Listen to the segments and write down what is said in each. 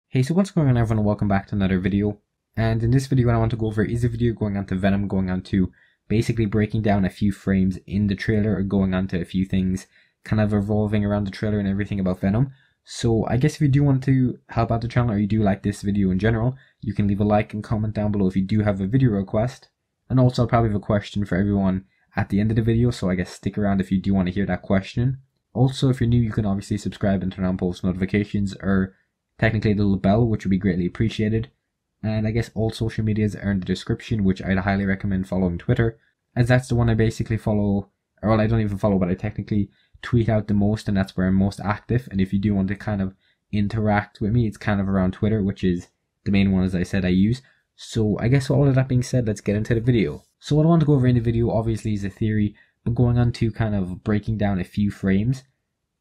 Hey, so what's going on everyone, and welcome back to another video. And in this video what I want to go over is a video going on to Venom, going on to basically breaking down a few frames in the trailer, or going on to a few things kind of revolving around the trailer and everything about Venom. So I guess if you do want to help out the channel, or you do like this video in general, you can leave a like and comment down below if you do have a video request. And also I'll probably have a question for everyone at the end of the video, so I guess stick around if you do want to hear that question. Also, if you're new, you can obviously subscribe and turn on post notifications, or technically the little bell, which would be greatly appreciated. And I guess all social medias are in the description, which I'd highly recommend following Twitter, as that's the one I basically follow, or well, I don't even follow, but I technically tweet out the most, and that's where I'm most active. And if you do want to kind of interact with me, it's kind of around Twitter, which is the main one, as I said, I use. So I guess with all of that being said, let's get into the video. So what I want to go over in the video obviously is a theory, but going on to kind of breaking down a few frames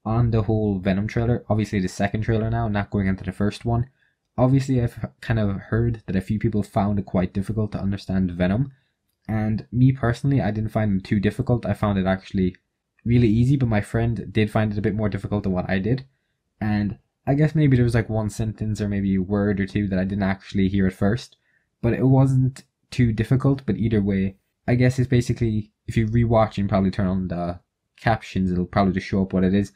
on the whole Venom trailer. Obviously the second trailer now, not going into the first one. Obviously I've kind of heard that a few people found it quite difficult to understand Venom, and me personally, I didn't find it too difficult. I found it actually really easy, but my friend did find it a bit more difficult than what I did. And I guess maybe there was like one sentence or maybe a word or two that I didn't actually hear at first, but it wasn't too difficult. But either way, I guess it's basically, if you rewatch and probably turn on the captions, it'll probably just show up what it is.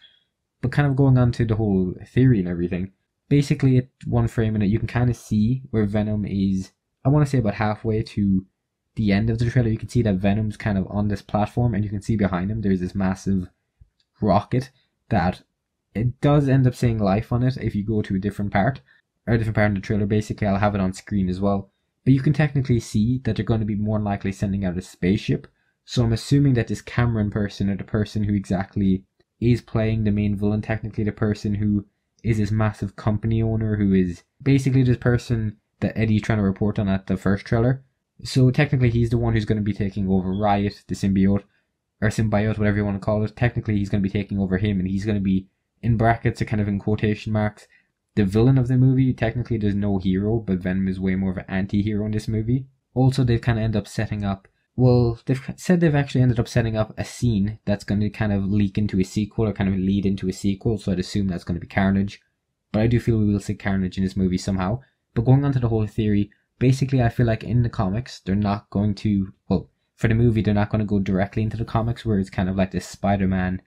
But kind of going on to the whole theory and everything, basically at one frame in it, you can kind of see where Venom is, I want to say about halfway to the end of the trailer. You can see that Venom's kind of on this platform, and you can see behind him there's this massive rocket that it does end up saying life on it if you go to a different part, or a different part of the trailer. Basically, I'll have it on screen as well. But you can technically see that they're going to be more than likely sending out a spaceship. So I'm assuming that this Cameron person, or the person who exactly is playing the main villain, technically the person who is this massive company owner, who is basically this person that Eddie's trying to report on at the first trailer. So technically he's the one who's going to be taking over Riot, the symbiote, or symbiote, whatever you want to call it. Technically he's going to be taking over him, and he's going to be, in brackets or kind of in quotation marks, the villain of the movie. Technically there's no hero, but Venom is way more of an anti-hero in this movie. Also, they've kind of end up setting up, well, they've said they've actually ended up setting up a scene that's going to kind of leak into a sequel, or kind of lead into a sequel, so I'd assume that's going to be Carnage. But I do feel we will see Carnage in this movie somehow. But going on to the whole theory, basically I feel like in the comics, they're not going to, well, for the movie, they're not going to go directly into the comics, where it's kind of like this Spider-Man,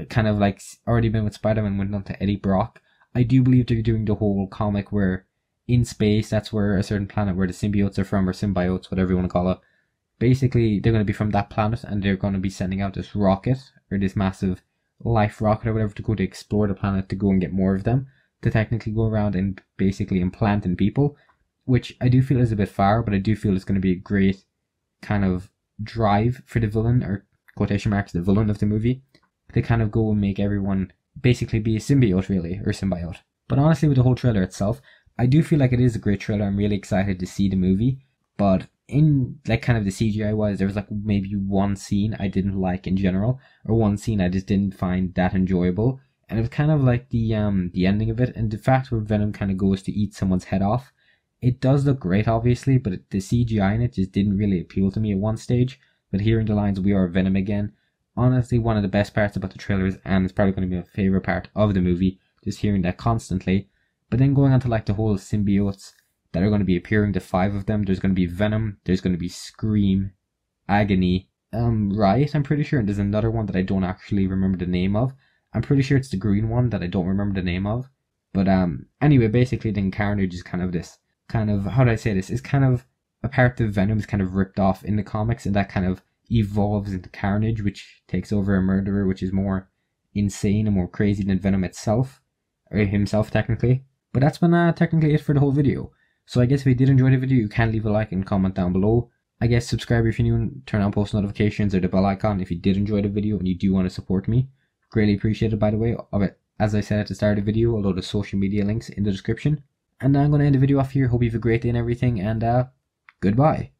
kind of like already been with Spider-Man, went on to Eddie Brock. I do believe they're doing the whole comic where in space, that's where a certain planet where the symbiotes are from, or symbiotes, whatever you want to call it. Basically, they're going to be from that planet, and they're going to be sending out this rocket, or this massive life rocket or whatever, to go to explore the planet, to go and get more of them, to technically go around and basically implant in people, which I do feel is a bit far, but I do feel it's going to be a great kind of drive for the villain, or quotation marks, the villain of the movie, to kind of go and make everyone basically be a symbiote, really, or symbiote. But honestly, with the whole trailer itself, I do feel like it is a great trailer. I'm really excited to see the movie, but in like kind of the CGI wise, there was like maybe one scene I didn't like in general, or one scene I just didn't find that enjoyable, and it was kind of like the ending of it, and the fact where Venom kind of goes to eat someone's head off. It does look great, obviously, but the CGI in it just didn't really appeal to me at one stage. But hearing the lines, "We are Venom again," honestly, one of the best parts about the trailers, and it's probably going to be my favorite part of the movie, just hearing that constantly. But then going on to like the whole symbiotes that are going to be appearing, the 5 of them. There's going to be Venom, there's going to be Scream, Agony, Riot, I'm pretty sure, and there's another one that I don't actually remember the name of. I'm pretty sure it's the green one that I don't remember the name of. But anyway, basically then Carnage is kind of this, kind of, how do I say this, is kind of a part of Venom is kind of ripped off in the comics, and that kind of evolves into Carnage, which takes over a murderer, which is more insane and more crazy than Venom itself, or himself technically. But that's been technically it for the whole video. So I guess if you did enjoy the video, you can leave a like and comment down below. I guess subscribe if you're new, and turn on post notifications, or the bell icon if you did enjoy the video and you do want to support me. Greatly appreciated, by the way. As I said at the start of the video, a load of social media links in the description. And now I'm going to end the video off here. Hope you have a great day and everything, and goodbye.